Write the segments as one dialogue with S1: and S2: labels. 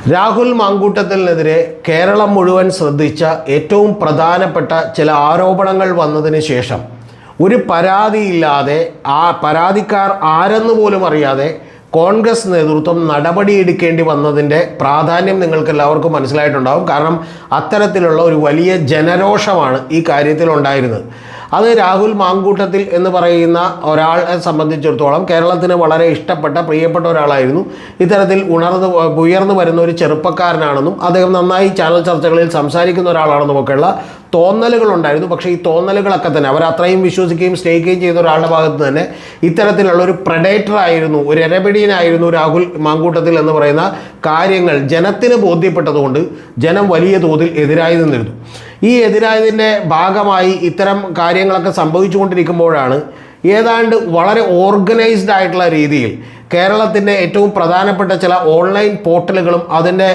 S1: രാഹുൽ മാങ്കൂട്ടത്തിനെതിരെ കേരളം മുഴുവൻ ശ്രദ്ധിച്ച ഏറ്റവും പ്രധാനപ്പെട്ട ചില ആരോപണങ്ങൾ വന്നതിന് ശേഷം ഒരു പരാതിയില്ലാതെ ആ പരാതിക്കാർ ആരെന്ന് പോലും അറിയാതെ കോൺഗ്രസ് നേതൃത്വം നടപടിയെടുക്കേണ്ടി വന്നതിൻ്റെ പ്രാധാന്യം നിങ്ങൾക്ക് എല്ലാവർക്കും മനസ്സിലായിട്ടുണ്ടാകും. കാരണം അത്തരത്തിലുള്ള ഒരു വലിയ ജനരോഷമാണ് ഈ കാര്യത്തിൽ ഉണ്ടായിരുന്നത്. അത് രാഹുൽ മാങ്കൂട്ടത്തിൽ എന്ന് പറയുന്ന ഒരാളെ സംബന്ധിച്ചിടത്തോളം കേരളത്തിന് വളരെ ഇഷ്ടപ്പെട്ട പ്രിയപ്പെട്ട ഒരാളായിരുന്നു. ഇത്തരത്തിൽ ഉയർന്നു വരുന്ന ഒരു ചെറുപ്പക്കാരനാണെന്നും അദ്ദേഹം നന്നായി ചാനൽ ചർച്ചകളിൽ സംസാരിക്കുന്ന ഒരാളാണെന്നുമൊക്കെയുള്ള തോന്നലുകളുണ്ടായിരുന്നു. പക്ഷേ ഈ തോന്നലുകളൊക്കെ തന്നെ അവർ അത്രയും വിശ്വസിക്കുകയും സ്നേഹിക്കുകയും ചെയ്ത ഒരാളുടെ ഭാഗത്ത് തന്നെ ഇത്തരത്തിലുള്ള ഒരു പ്രഡേറ്റർ ആയിരുന്നു, ഒരു എരപിടിയനായിരുന്നു രാഹുൽ മാങ്കൂട്ടത്തിൽ എന്ന് പറയുന്ന കാര്യങ്ങൾ ജനത്തിന് ബോധ്യപ്പെട്ടതുകൊണ്ട് ജനം വലിയ തോതിൽ എതിരായി നിന്നിരുന്നു. ഈ എതിരായതിൻ്റെ ഭാഗമായി ഇത്തരം കാര്യങ്ങളൊക്കെ സംഭവിച്ചുകൊണ്ടിരിക്കുമ്പോഴാണ് ഏതാണ്ട് വളരെ ഓർഗനൈസ്ഡ് ആയിട്ടുള്ള രീതിയിൽ കേരളത്തിൻ്റെ ഏറ്റവും പ്രധാനപ്പെട്ട ചില ഓൺലൈൻ പോർട്ടലുകളും അതിൻ്റെ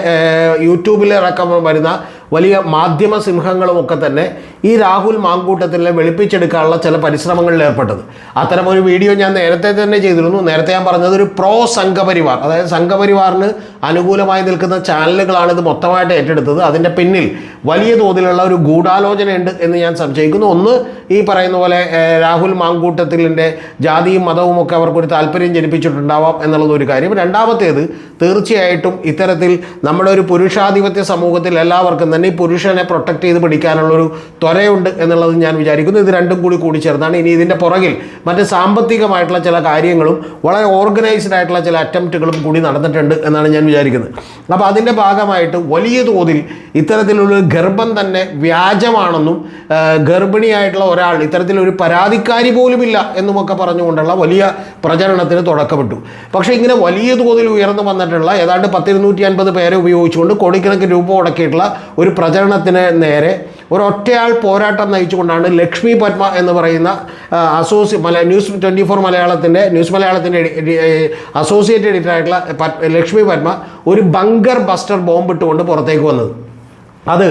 S1: യൂട്യൂബിലടക്കം വരുന്ന വലിയ മാധ്യമ സിംഹങ്ങളുമൊക്കെ തന്നെ ഈ രാഹുൽ മാങ്കൂട്ടത്തിനെ വെളുപ്പിച്ചെടുക്കാനുള്ള ചില പരിശ്രമങ്ങളിൽ ഏർപ്പെട്ടത്. അത്തരമൊരു വീഡിയോ ഞാൻ നേരത്തെ തന്നെ ചെയ്തിരുന്നു. നേരത്തെ ഞാൻ പറഞ്ഞത് ഒരു പ്രോ സംഘപരിവാർ, അതായത് സംഘപരിവാറിന് അനുകൂലമായി നിൽക്കുന്ന ചാനലുകളാണ് ഇത് മൊത്തമായിട്ട് ഏറ്റെടുത്തത്. അതിൻ്റെ പിന്നിൽ വലിയ തോതിലുള്ള ഒരു ഗൂഢാലോചനയുണ്ട് എന്ന് ഞാൻ സംശയിക്കുന്നു. ഒന്ന്, ഈ പറയുന്ന പോലെ രാഹുൽ മാങ്കൂട്ടത്തിലിൻ്റെ ജാതിയും മതവും ഒക്കെ അവർക്കൊരു താല്പര്യം ജനിപ്പിച്ചിട്ടുണ്ടാവാം എന്നുള്ളതൊരു കാര്യം. രണ്ടാമത്തേത്, തീർച്ചയായിട്ടും ഇത്തരത്തിൽ നമ്മുടെ ഒരു പുരുഷാധിപത്യ സമൂഹത്തിൽ എല്ലാവർക്കും തന്നെ ഈ പുരുഷനെ പ്രൊട്ടക്ട് ചെയ്ത് പിടിക്കാനുള്ളൊരു ത്വരയുണ്ട് എന്നുള്ളത് ഞാൻ വിചാരിക്കുന്നു. ഇത് രണ്ടും കൂടി ചേർന്നാണ് ഇനി ഇതിൻ്റെ പുറകിൽ മറ്റ് സാമ്പത്തികമായിട്ടുള്ള ചില കാര്യങ്ങളും വളരെ ഓർഗനൈസ്ഡ് ആയിട്ടുള്ള ചില അറ്റംപ്റ്റുകളും കൂടി നടന്നിട്ടുണ്ട് എന്നാണ് ഞാൻ വിചാരിക്കുന്നത്. അപ്പോൾ അതിൻ്റെ ഭാഗമായിട്ട് വലിയ തോതിൽ ഇത്തരത്തിലുള്ള ഗർഭം തന്നെ വ്യാജമാണെന്നും ഗർഭിണിയായിട്ടുള്ള ഒരാൾ ഇത്തരത്തിലൊരു പരാതിക്കാരി പോലുമില്ല എന്നുമൊക്കെ പറഞ്ഞുകൊണ്ടുള്ള വലിയ പ്രചരണത്തിന് തുടക്കമിട്ടു. പക്ഷേ ഇങ്ങനെ വലിയ തോതിൽ ഉയർന്നു വന്നിട്ടുള്ള ഏതാണ്ട് 250 പേരെ ഉപയോഗിച്ചുകൊണ്ട് കോടിക്കണക്കിന് രൂപ മുടക്കിയിട്ടുള്ള ഒരു പ്രചരണത്തിന് നേരെ ഒരൊറ്റയാൾ പോരാട്ടം നയിച്ചുകൊണ്ടാണ് ലക്ഷ്മി പത്മ എന്ന് പറയുന്ന ന്യൂസ് 24 മലയാളത്തിൻ്റെ അസോസിയേറ്റ് എഡിറ്ററായിട്ടുള്ള ലക്ഷ്മി പത്മ ഒരു ബങ്കർ ബസ്റ്റർ ബോംബ് ഇട്ടുകൊണ്ട് പുറത്തേക്ക് വന്നത്. അത്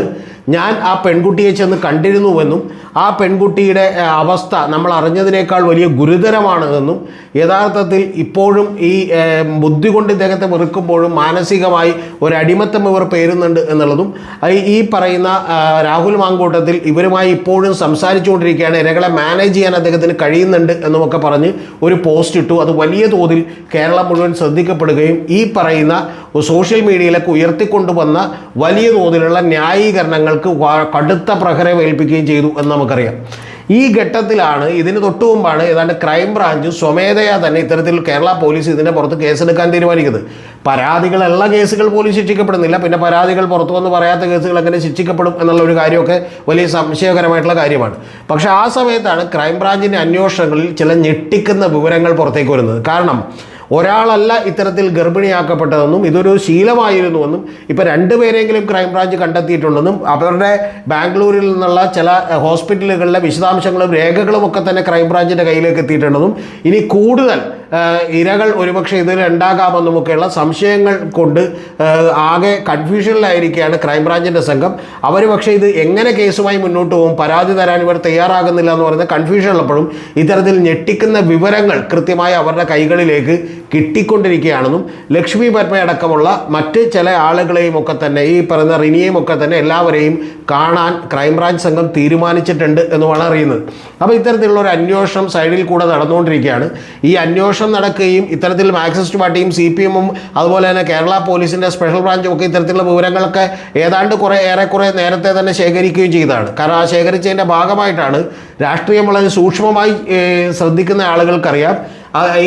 S1: ഞാൻ ആ പെൺകുട്ടിയെ ചെന്ന് കണ്ടിരുന്നുവെന്നും ആ പെൺകുട്ടിയുടെ അവസ്ഥ നമ്മൾ അറിഞ്ഞതിനേക്കാൾ വലിയ ഗുരുതരമാണ് എന്നും യഥാർത്ഥത്തിൽ ഇപ്പോഴും ഈ ബുദ്ധി കൊണ്ട് ഇദ്ദേഹത്തെ വെറുക്കുമ്പോഴും മാനസികമായി ഒരടിമത്തം ഇവർ പേരുന്നുണ്ട് എന്നുള്ളതും ഈ പറയുന്ന രാഹുൽ മാങ്കൂട്ടത്തിൽ ഇവരുമായി ഇപ്പോഴും സംസാരിച്ചുകൊണ്ടിരിക്കുകയാണ്, ഇരകളെ മാനേജ് ചെയ്യാൻ അദ്ദേഹത്തിന് കഴിയുന്നുണ്ട് എന്നുമൊക്കെ പറഞ്ഞ് ഒരു പോസ്റ്റ് ഇട്ടു. അത് വലിയ തോതിൽ കേരളം മുഴുവൻ ശ്രദ്ധിക്കപ്പെടുകയും ഈ പറയുന്ന സോഷ്യൽ മീഡിയയിലൊക്കെ ഉയർത്തിക്കൊണ്ടുവന്ന വലിയ തോതിലുള്ള ന്യായീകരണങ്ങൾക്ക് കടുത്ത പ്രഹരം ഏൽപ്പിക്കുകയും ചെയ്തു എന്ന് നമുക്കറിയാം. ഈ ഘട്ടത്തിലാണ്, ഇതിന് തൊട്ടു മുമ്പാണ് ഏതാണ്ട് ക്രൈംബ്രാഞ്ച് സ്വമേധയാ തന്നെ ഇത്തരത്തിൽ കേരള പോലീസ് ഇതിൻ്റെ പുറത്ത് കേസെടുക്കാൻ തീരുമാനിക്കുന്നത്. പരാതികളുള്ള കേസുകൾ പോലും ശിക്ഷിക്കപ്പെടുന്നില്ല, പിന്നെ പരാതികൾ പുറത്തു വന്ന് പറയാത്ത കേസുകൾ എങ്ങനെ ശിക്ഷിക്കപ്പെടും എന്നുള്ള ഒരു കാര്യമൊക്കെ വലിയ സംശയകരമായിട്ടുള്ള കാര്യമാണ്. പക്ഷേ ആ സമയത്താണ് ക്രൈംബ്രാഞ്ചിൻ്റെ അന്വേഷണങ്ങളിൽ ചില ഞെട്ടിക്കുന്ന വിവരങ്ങൾ പുറത്തേക്ക് വരുന്നത്. കാരണം ഒരാളല്ല ഇത്തരത്തിൽ ഗർഭിണിയാക്കപ്പെട്ടതെന്നും ഇതൊരു ശീലമായിരുന്നുവെന്നും ഇപ്പോൾ 2 പേരെങ്കിലും ക്രൈംബ്രാഞ്ച് കണ്ടെത്തിയിട്ടുണ്ടെന്നും അവരുടെ ബാംഗ്ലൂരിൽ നിന്നുള്ള ചില ഹോസ്പിറ്റലുകളിലെ വിശദാംശങ്ങളും രേഖകളും ഒക്കെ തന്നെ ക്രൈംബ്രാഞ്ചിൻ്റെ കയ്യിലേക്ക് എത്തിയിട്ടുണ്ടെന്നും ഇനി കൂടുതൽ ഇരകൾ ഒരുപക്ഷെ ഇതിൽ ഉണ്ടാകാമെന്നുമൊക്കെയുള്ള സംശയങ്ങൾ കൊണ്ട് ആകെ കൺഫ്യൂഷനിലായിരിക്കുകയാണ് ക്രൈംബ്രാഞ്ചിൻ്റെ സംഘം. അവർ പക്ഷേ ഇത് എങ്ങനെ കേസുമായി മുന്നോട്ട് പോകും, പരാതി തരാൻ ഇവർ തയ്യാറാകുന്നില്ല എന്ന് പറയുന്ന കൺഫ്യൂഷൻ ഉള്ളപ്പോഴും ഇത്തരത്തിൽ ഞെട്ടിക്കുന്ന വിവരങ്ങൾ കൃത്യമായി അവരുടെ കൈകളിലേക്ക് കിട്ടിക്കൊണ്ടിരിക്കുകയാണെന്നും ലക്ഷ്മി പത്മയടക്കമുള്ള മറ്റ് ചില ആളുകളെയും ഒക്കെ തന്നെ ഈ പറയുന്ന റിനിയെയും ഒക്കെ തന്നെ എല്ലാവരെയും കാണാൻ ക്രൈംബ്രാഞ്ച് സംഘം തീരുമാനിച്ചിട്ടുണ്ട് എന്നുമാണ് അറിയുന്നത്. അപ്പോൾ ഇത്തരത്തിലുള്ള ഒരു അന്വേഷണം സൈഡിൽ കൂടെ നടന്നുകൊണ്ടിരിക്കുകയാണ്. ഈ അന്വേഷണം നടക്കുകയും ഇത്തരത്തിൽ മാർക്സിസ്റ്റ് പാർട്ടിയും CPM-ഉം അതുപോലെ തന്നെ കേരള പോലീസിൻ്റെ സ്പെഷ്യൽ ബ്രാഞ്ചും ഒക്കെ ഇത്തരത്തിലുള്ള വിവരങ്ങളൊക്കെ ഏതാണ്ട് ഏറെക്കുറെ നേരത്തെ തന്നെ ശേഖരിക്കുകയും ചെയ്തതാണ്. കാരണം ആ ശേഖരിച്ചതിൻ്റെ ഭാഗമായിട്ടാണ് രാഷ്ട്രീയം വളരെ സൂക്ഷ്മമായി ശ്രദ്ധിക്കുന്ന ആളുകൾക്കറിയാം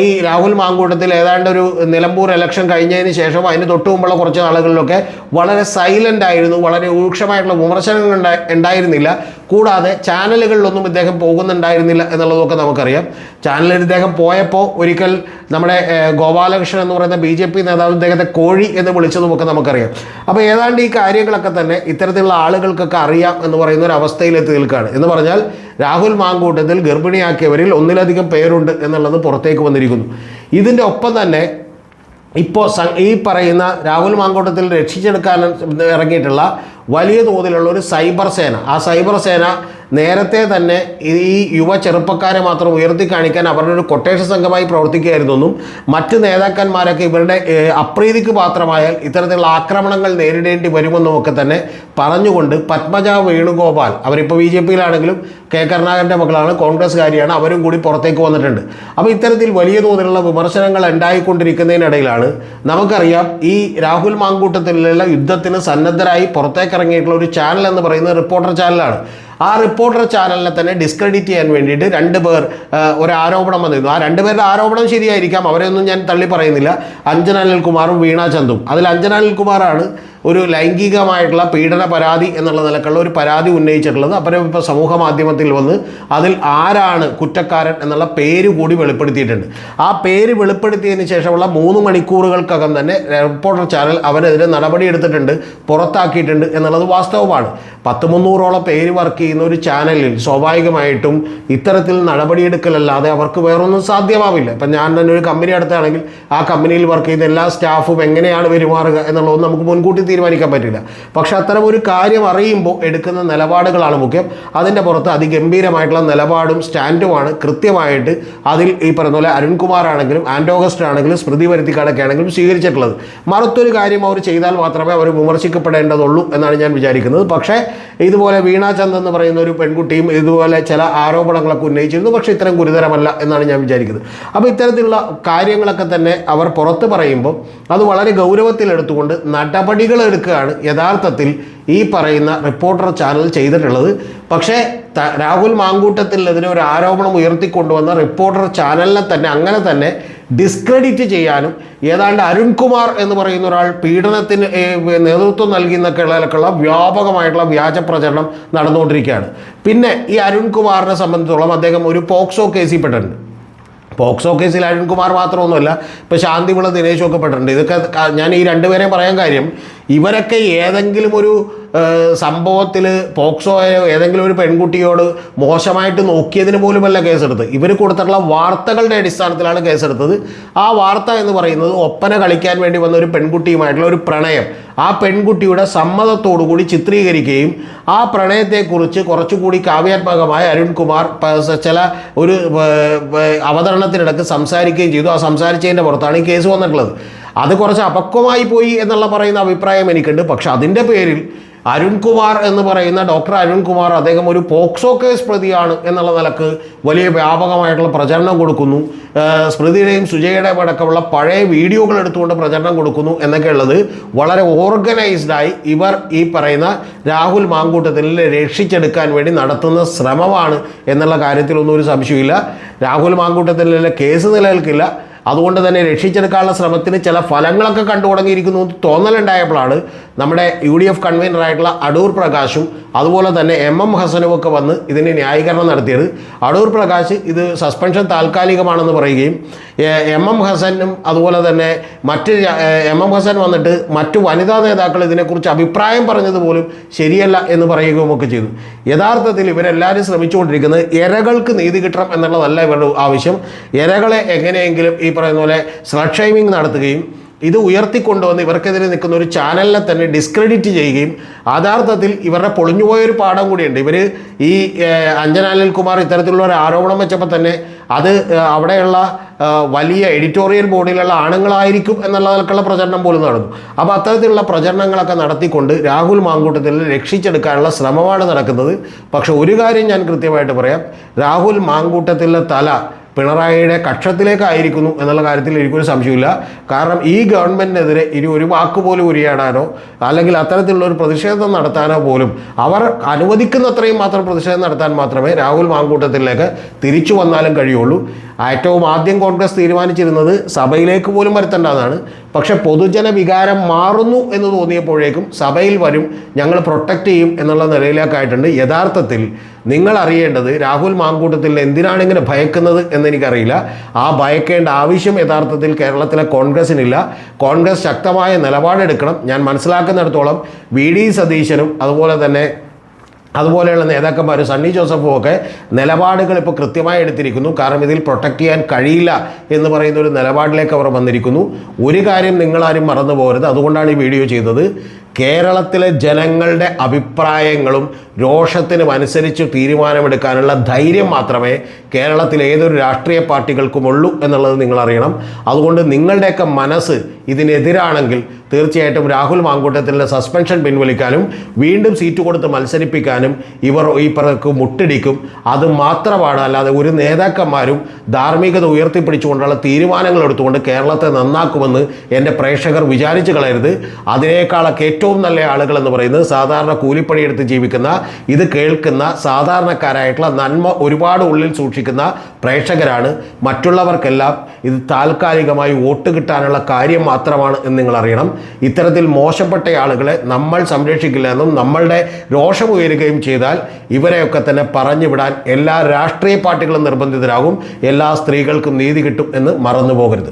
S1: ഈ രാഹുൽ മാങ്കൂട്ടത്തിൽ ഏതാണ്ട് ഒരു നിലമ്പൂർ ഇലക്ഷൻ കഴിഞ്ഞതിന് ശേഷം അതിന് തൊട്ടു മുമ്പുള്ള കുറച്ച് നാളുകളിലൊക്കെ വളരെ സൈലൻ്റ് ആയിരുന്നു, വളരെ രൂക്ഷമായിട്ടുള്ള വിമർശനങ്ങൾ ഉണ്ടായിരുന്നില്ല. കൂടാതെ ചാനലുകളിലൊന്നും ഇദ്ദേഹം പോകുന്നുണ്ടായിരുന്നില്ല എന്നുള്ളതൊക്കെ നമുക്കറിയാം. ചാനലിൽ ഇദ്ദേഹം പോയപ്പോൾ ഒരിക്കൽ നമ്മുടെ ഗോപാലകൃഷ്ണൻ എന്ന് പറയുന്ന BJP നേതാവ് ഇദ്ദേഹത്തെ കോഴി എന്ന് വിളിച്ചതുമൊക്കെ നമുക്കറിയാം. അപ്പോൾ ഏതാണ്ട് ഈ കാര്യങ്ങളൊക്കെ തന്നെ ഇത്തരത്തിലുള്ള ആളുകൾക്കൊക്കെ അറിയാം എന്ന് പറയുന്ന ഒരു അവസ്ഥയിലെത്തി നിൽക്കുകയാണ്. എന്ന് പറഞ്ഞാൽ രാഹുൽ മാങ്കൂട്ടത്തിൽ ഗർഭിണിയാക്കിയവരിൽ ഒന്നിലധികം പേരുണ്ട് എന്നുള്ളത് പുറത്തേക്ക് വന്നിരിക്കുന്നു. ഇതിൻ്റെ ഒപ്പം തന്നെ ഇപ്പോൾ ഈ പറയുന്ന രാഹുൽ മാങ്കൂട്ടത്തിൽ രക്ഷിച്ചെടുക്കാൻ ഇറങ്ങിയിട്ടുള്ള വലിയ തോതിലുള്ള ഒരു സൈബർ സേന, ആ സൈബർ സേന നേരത്തെ തന്നെ ഈ യുവ ചെറുപ്പക്കാരെ മാത്രം ഉയർത്തി കാണിക്കാൻ അവരുടെ ഒരു കൊട്ടേഷൻ സംഘമായി പ്രവർത്തിക്കുകയായിരുന്നെന്നും മറ്റ് നേതാക്കന്മാരൊക്കെ ഇവരുടെ അപ്രീതിക്ക് പാത്രമായാൽ ഇത്തരത്തിലുള്ള ആക്രമണങ്ങൾ നേരിടേണ്ടി വരുമെന്നും ഒക്കെ തന്നെ പറഞ്ഞുകൊണ്ട് പത്മജ വേണുഗോപാൽ, അവരിപ്പോൾ BJPയിലാണെങ്കിലും കെ കരുണാകരൻ്റെ മകളാണ്, കോൺഗ്രസ്സുകാരിയാണ്, അവരും കൂടി പുറത്തേക്ക് വന്നിട്ടുണ്ട്. അപ്പോൾ ഇത്തരത്തിൽ വലിയ തോതിലുള്ള വിമർശനങ്ങൾ ഉണ്ടായിക്കൊണ്ടിരിക്കുന്നതിനിടയിലാണ് നമുക്കറിയാം ഈ രാഹുൽ മാങ്കൂട്ടത്തിലുള്ള യുദ്ധത്തിന് സന്നദ്ധരായി പുറത്തേക്കിറങ്ങിയിട്ടുള്ള ഒരു ചാനൽ എന്ന് പറയുന്നത് റിപ്പോർട്ടർ ചാനലാണ്. ആ റിപ്പോർട്ടർ ചാനലിനെ തന്നെ ഡിസ്ക്രെഡിറ്റ് ചെയ്യാൻ വേണ്ടിയിട്ട് 2 പേർ ഒരു ആരോപണം വന്നിരുന്നു. ആ 2 പേരുടെ ആരോപണം ശരിയായിരിക്കാം, അവരെയൊന്നും ഞാൻ തള്ളി പറയുന്നില്ല. അഞ്ജന അനിൽകുമാറും വീണ ചന്ദും. അതിൽ അഞ്ജന അനിൽകുമാറാണ് ഒരു ലൈംഗികമായിട്ടുള്ള പീഡന പരാതി എന്നുള്ള നിലക്കുള്ള ഒരു പരാതി ഉന്നയിച്ചിട്ടുള്ളത്. അപ്പുറം ഇപ്പോൾ സമൂഹ മാധ്യമത്തിൽ വന്ന് അതിൽ ആരാണ് കുറ്റക്കാരൻ എന്നുള്ള പേര് കൂടി വെളിപ്പെടുത്തിയിട്ടുണ്ട്. ആ പേര് വെളിപ്പെടുത്തിയതിന് ശേഷമുള്ള 3 മണിക്കൂറുകൾക്കകം തന്നെ റിപ്പോർട്ടർ ചാനൽ അവരെതിരെ നടപടിയെടുത്തിട്ടുണ്ട്, പുറത്താക്കിയിട്ടുണ്ട് എന്നുള്ളത് വാസ്തവമാണ്. 300ഓളം പേര് വർക്ക് ചെയ്യുന്ന ഒരു ചാനലിൽ സ്വാഭാവികമായിട്ടും ഇത്തരത്തിൽ നടപടിയെടുക്കലല്ലാതെ അവർക്ക് വേറൊന്നും സാധ്യമാവില്ല. ഇപ്പം ഞാൻ തന്നെ ഒരു കമ്പനി അടുത്താണെങ്കിൽ ആ കമ്പനിയിൽ വർക്ക് ചെയ്യുന്ന എല്ലാ സ്റ്റാഫും എങ്ങനെയാണ് പെരുമാറുക എന്നുള്ളത് നമുക്ക് മുൻകൂട്ടി തീരുമാനിക്കാൻ പറ്റില്ല. പക്ഷെ അത്തരം ഒരു കാര്യം അറിയുമ്പോൾ എടുക്കുന്ന നിലപാടുകളാണ് മുഖ്യം. അതിൻ്റെ പുറത്ത് അതിഗംഭീരമായിട്ടുള്ള നിലപാടും സ്റ്റാൻഡുമാണ് കൃത്യമായിട്ട് അതിൽ ഈ പറയുന്ന പോലെ അരുൺകുമാർ ആണെങ്കിലും ആൻഡോഗസ്റ്റ് ആണെങ്കിലും സ്മൃതി പരുത്തിക്കാടൊക്കെ ആണെങ്കിലും സ്വീകരിച്ചിട്ടുള്ളത്. മറുത്തൊരു കാര്യം അവർ ചെയ്താൽ മാത്രമേ അവർ വിമർശിക്കപ്പെടേണ്ടതുള്ളൂ എന്നാണ് ഞാൻ വിചാരിക്കുന്നത്. പക്ഷേ ഇതുപോലെ വീണ ചന്ദ് എന്ന് പറയുന്ന ഒരു പെൺകുട്ടിയും ഇതുപോലെ ചില ആരോപണങ്ങളൊക്കെ ഉന്നയിച്ചിരുന്നു. പക്ഷേ ഇത്തരം ഗുരുതരമല്ല എന്നാണ് ഞാൻ വിചാരിക്കുന്നത്. അപ്പോൾ ഇത്തരത്തിലുള്ള കാര്യങ്ങളൊക്കെ തന്നെ അവർ പുറത്ത് പറയുമ്പോൾ അത് വളരെ ഗൗരവത്തിലെടുത്തുകൊണ്ട് നടപടികൾ എടുക്കുകയാണ് യഥാർത്ഥത്തിൽ ഈ പറയുന്ന റിപ്പോർട്ടർ ചാനൽ ചെയ്തിട്ടുള്ളത്. പക്ഷേ രാഹുൽ മാങ്കൂട്ടത്തിനെതിരെ ഒരു ആരോപണം ഉയർത്തിക്കൊണ്ടുവന്ന റിപ്പോർട്ടർ ചാനലിനെ തന്നെ അങ്ങനെ തന്നെ ഡിസ്ക്രെഡിറ്റ് ചെയ്യാനും ഏതാണ്ട് അരുൺകുമാർ എന്ന് പറയുന്ന ഒരാൾ പീഡനത്തിന് നേതൃത്വം നൽകിയെന്നൊക്കെയുള്ള വ്യാപകമായിട്ടുള്ള വ്യാജ പ്രചരണം നടന്നുകൊണ്ടിരിക്കുകയാണ്. പിന്നെ ഈ അരുൺകുമാറിനെ സംബന്ധിച്ചിടത്തോളം അദ്ദേഹം ഒരു പോക്സോ കേസിൽ പെട്ടിട്ടുണ്ട്. പോക്സോ കേസിൽ അരുൺകുമാർ മാത്രമൊന്നുമല്ല, ഇപ്പോൾ ശാന്തിവിള ദിനേശും ഒക്കെ പെട്ടിട്ടുണ്ട്. ഇതൊക്കെ ഞാൻ ഈ 2 പേരെ പറയാൻ കാര്യം, ഇവരൊക്കെ ഏതെങ്കിലും ഒരു സംഭവത്തിൽ പോക്സോയോ ഏതെങ്കിലും ഒരു പെൺകുട്ടിയോട് മോശമായിട്ട് നോക്കിയതിന് പോലുമല്ല കേസെടുത്ത്. ഇവർ കൊടുത്തിട്ടുള്ള വാർത്തകളുടെ അടിസ്ഥാനത്തിലാണ് കേസെടുത്തത്. ആ വാർത്ത എന്ന് പറയുന്നത് ഒപ്പന കളിക്കാൻ വേണ്ടി വന്ന ഒരു പെൺകുട്ടിയുമായിട്ടുള്ള ഒരു പ്രണയം ആ പെൺകുട്ടിയുടെ സമ്മതത്തോടുകൂടി ചിത്രീകരിക്കുകയും ആ പ്രണയത്തെക്കുറിച്ച് കുറച്ചുകൂടി കാവ്യാത്മകമായ അരുൺകുമാർ ചില ഒരു അവതരണത്തിനിടക്ക് സംസാരിക്കുകയും ചെയ്തു. ആ സംസാരിച്ചതിൻ്റെ പുറത്താണ് ഈ കേസ് വന്നിട്ടുള്ളത്. അത് കുറച്ച് അപക്വമായി പോയി എന്നുള്ള പറയുന്ന അഭിപ്രായം എനിക്കുണ്ട്. പക്ഷെ അതിൻ്റെ പേരിൽ അരുൺകുമാർ എന്ന് പറയുന്ന ഡോക്ടർ അരുൺകുമാർ അദ്ദേഹം ഒരു പോക്സോ കേസ് പ്രതിയാണ് എന്നുള്ള നിലക്ക് വലിയ വ്യാപകമായിട്ടുള്ള പ്രചരണം കൊടുക്കുന്നു. സ്മൃതിയുടെയും സുജയുടെയും അടക്കമുള്ള പഴയ വീഡിയോകൾ എടുത്തുകൊണ്ട് പ്രചരണം കൊടുക്കുന്നു എന്നൊക്കെ ഉള്ളത് വളരെ ഓർഗനൈസ്ഡായി ഇവർ ഈ പറയുന്ന രാഹുൽ മാങ്കൂട്ടത്തിൽ രക്ഷിച്ചെടുക്കാൻ വേണ്ടി നടത്തുന്ന ശ്രമമാണ് എന്നുള്ള കാര്യത്തിലൊന്നും ഒരു സംശയമില്ല. രാഹുൽ മാങ്കൂട്ടത്തിലെ കേസ് നിലനിൽക്കില്ല. അതുകൊണ്ട് തന്നെ രക്ഷിച്ചെടുക്കാനുള്ള ശ്രമത്തിന് ചില ഫലങ്ങളൊക്കെ കണ്ടു തുടങ്ങിയിരിക്കുന്നു തോന്നലുണ്ടായപ്പോഴാണ് നമ്മുടെ UDF കൺവീനറായിട്ടുള്ള അടൂർ പ്രകാശും അതുപോലെ തന്നെ MM ഹസനും ഒക്കെ വന്ന് ഇതിന് ന്യായീകരണം നടത്തിയത്. അടൂർ പ്രകാശ് ഇത് സസ്പെൻഷൻ താൽക്കാലികമാണെന്ന് പറയുകയും MM ഹസനും അതുപോലെ തന്നെ MM ഹസൻ വന്നിട്ട് മറ്റു വനിതാ നേതാക്കൾ ഇതിനെക്കുറിച്ച് അഭിപ്രായം പറഞ്ഞതുപോലും ശരിയല്ല എന്ന് പറയുകയും ഒക്കെ ചെയ്തു. യഥാർത്ഥത്തിൽ ഇവരെല്ലാവരും ശ്രമിച്ചുകൊണ്ടിരിക്കുന്നത് ഇരകൾക്ക് നീതി കിട്ടണം എന്നുള്ളതല്ല ഇവരുടെ ആവശ്യം. ഇരകളെ എങ്ങനെയെങ്കിലും ഈ പറയുന്ന പോലെ സ്ലട്ട് ഷെയ്മിങ് നടത്തുകയും ഇത് ഉയർത്തിക്കൊണ്ടുവന്ന് ഇവർക്കെതിരെ നിൽക്കുന്ന ഒരു ചാനലിനെ തന്നെ ഡിസ്ക്രെഡിറ്റ് ചെയ്യുകയും യഥാർത്ഥത്തിൽ ഇവരുടെ പൊളിഞ്ഞുപോയൊരു പാഠം കൂടിയുണ്ട്. ഇവർ ഈ അഞ്ജന അനിൽകുമാർ ഇത്തരത്തിലുള്ള ഒരു ആരോപണം വെച്ചപ്പോൾ തന്നെ അത് അവിടെയുള്ള വലിയ എഡിറ്റോറിയൽ ബോർഡിലുള്ള ആണുങ്ങളായിരിക്കും എന്നുള്ളതൊക്കെയുള്ള പ്രചരണം പോലും നടന്നു. അപ്പോൾ അത്തരത്തിലുള്ള പ്രചരണങ്ങളൊക്കെ നടത്തിക്കൊണ്ട് രാഹുൽ മാങ്കൂട്ടത്തിൽ രക്ഷിച്ചെടുക്കാനുള്ള ശ്രമമാണ് നടക്കുന്നത്. പക്ഷെ ഒരു കാര്യം ഞാൻ കൃത്യമായിട്ട് പറയാം, രാഹുൽ മാങ്കൂട്ടത്തിലെ തല പിണറായിയുടെ കക്ഷത്തിലേക്കായിരിക്കുന്നു എന്നുള്ള കാര്യത്തിൽ എനിക്കൊരു സംശയമില്ല. കാരണം ഈ ഗവൺമെൻറ്റിനെതിരെ ഇനി ഒരു വാക്കുപോലും ഉരിയാടാനോ അല്ലെങ്കിൽ അത്തരത്തിലുള്ള ഒരു പ്രതിഷേധം നടത്താനോ പോലും അവർ അനുവദിക്കുന്നത്രയും മാത്രം പ്രതിഷേധം നടത്താൻ മാത്രമേ രാഹുൽ മാങ്കൂട്ടത്തിലേക്ക് തിരിച്ചു വന്നാലും കഴിയുള്ളൂ. ഏറ്റവും ആദ്യം കോൺഗ്രസ് തീരുമാനിച്ചിരുന്നത് സഭയിലേക്ക് പോലും വരുത്തേണ്ടതാണ്. പക്ഷെ പൊതുജന വികാരം മാറുന്നു എന്ന് തോന്നിയപ്പോഴേക്കും സഭയിൽ വരും, ഞങ്ങൾ പ്രൊട്ടക്റ്റ് ചെയ്യും എന്നുള്ള നിലയിലേക്കായിട്ടുണ്ട്. യഥാർത്ഥത്തിൽ നിങ്ങൾ അറിയേണ്ടത് രാഹുൽ മാങ്കൂട്ടത്തിൽ എന്തിനാണ് ഇങ്ങനെ ഭയക്കുന്നത് എന്നെനിക്കറിയില്ല. ആ ഭയക്കേണ്ട ആവശ്യം യഥാർത്ഥത്തിൽ കേരളത്തിലെ കോൺഗ്രസിനില്ല. കോൺഗ്രസ് ശക്തമായ നിലപാടെടുക്കണം. ഞാൻ മനസ്സിലാക്കുന്നിടത്തോളം VD സതീശനും അതുപോലെയുള്ള നേതാക്കന്മാർ സണ്ണി ജോസഫും ഒക്കെ നിലപാടുകൾ ഇപ്പോൾ കൃത്യമായി എടുത്തിരിക്കുന്നു. കാരണം ഇതിൽ പ്രൊട്ടക്റ്റ് ചെയ്യാൻ കഴിയില്ല എന്ന് പറയുന്ന ഒരു നിലപാടിലേക്ക് അവർ വന്നിരിക്കുന്നു. ഒരു കാര്യം നിങ്ങളാരും മറന്നു പോകരുത്, അതുകൊണ്ടാണ് ഈ വീഡിയോ ചെയ്തത്. കേരളത്തിലെ ജനങ്ങളുടെ അഭിപ്രായങ്ങളും രോഷത്തിനും അനുസരിച്ച് തീരുമാനമെടുക്കാനുള്ള ധൈര്യം മാത്രമേ കേരളത്തിൽ ഏതൊരു രാഷ്ട്രീയ പാർട്ടികൾക്കുമുള്ളൂ എന്നുള്ളത് നിങ്ങൾ അറിയണം. അതുകൊണ്ട് നിങ്ങളുടെയൊക്കെ മനസ്സ് ഇതിനെതിരാണെങ്കിൽ തീർച്ചയായിട്ടും രാഹുൽ മാങ്കൂട്ടത്തിൻ്റെ സസ്പെൻഷൻ പിൻവലിക്കാനും വീണ്ടും സീറ്റ് കൊടുത്ത് മത്സരിപ്പിക്കാനും ഇവർക്ക് മുട്ടിടിക്കും. അത് മാത്രമാണ്, അല്ലാതെ ഒരു നേതാക്കന്മാരും ധാർമ്മികത ഉയർത്തിപ്പിടിച്ചുകൊണ്ടുള്ള തീരുമാനങ്ങൾ എടുത്തുകൊണ്ട് കേരളത്തെ നന്നാക്കുമെന്ന് എൻ്റെ പ്രേക്ഷകർ വിചാരിച്ചു കളയരുത്. അതിനേക്കാളൊക്കെ ഏറ്റവും നല്ല ആളുകൾ എന്ന് പറയുന്നത് സാധാരണ കൂലിപ്പണിയെടുത്ത് ജീവിക്കുന്ന, ഇത് കേൾക്കുന്ന സാധാരണക്കാരായിട്ടുള്ള നന്മ ഒരുപാട് ഉള്ളിൽ സൂക്ഷിക്കുന്ന പ്രേക്ഷകരാണ്. മറ്റുള്ളവർക്കെല്ലാം ഇത് താൽക്കാലികമായി വോട്ട് കിട്ടാനുള്ള കാര്യം മാത്രമാണ് എന്ന് നിങ്ങൾ അറിയണം. ഇത്തരത്തിൽ മോശപ്പെട്ട ആളുകളെ നമ്മൾ സംരക്ഷിക്കില്ല എന്നും നമ്മളുടെ രോഷമുയരുകയും ചെയ്താൽ ഇവരെയൊക്കെ തന്നെ പറഞ്ഞു വിടാൻ എല്ലാ രാഷ്ട്രീയ പാർട്ടികളും നിർബന്ധിതരാകും. എല്ലാ സ്ത്രീകൾക്കും നീതി കിട്ടും എന്ന് മറന്നു പോകരുത്.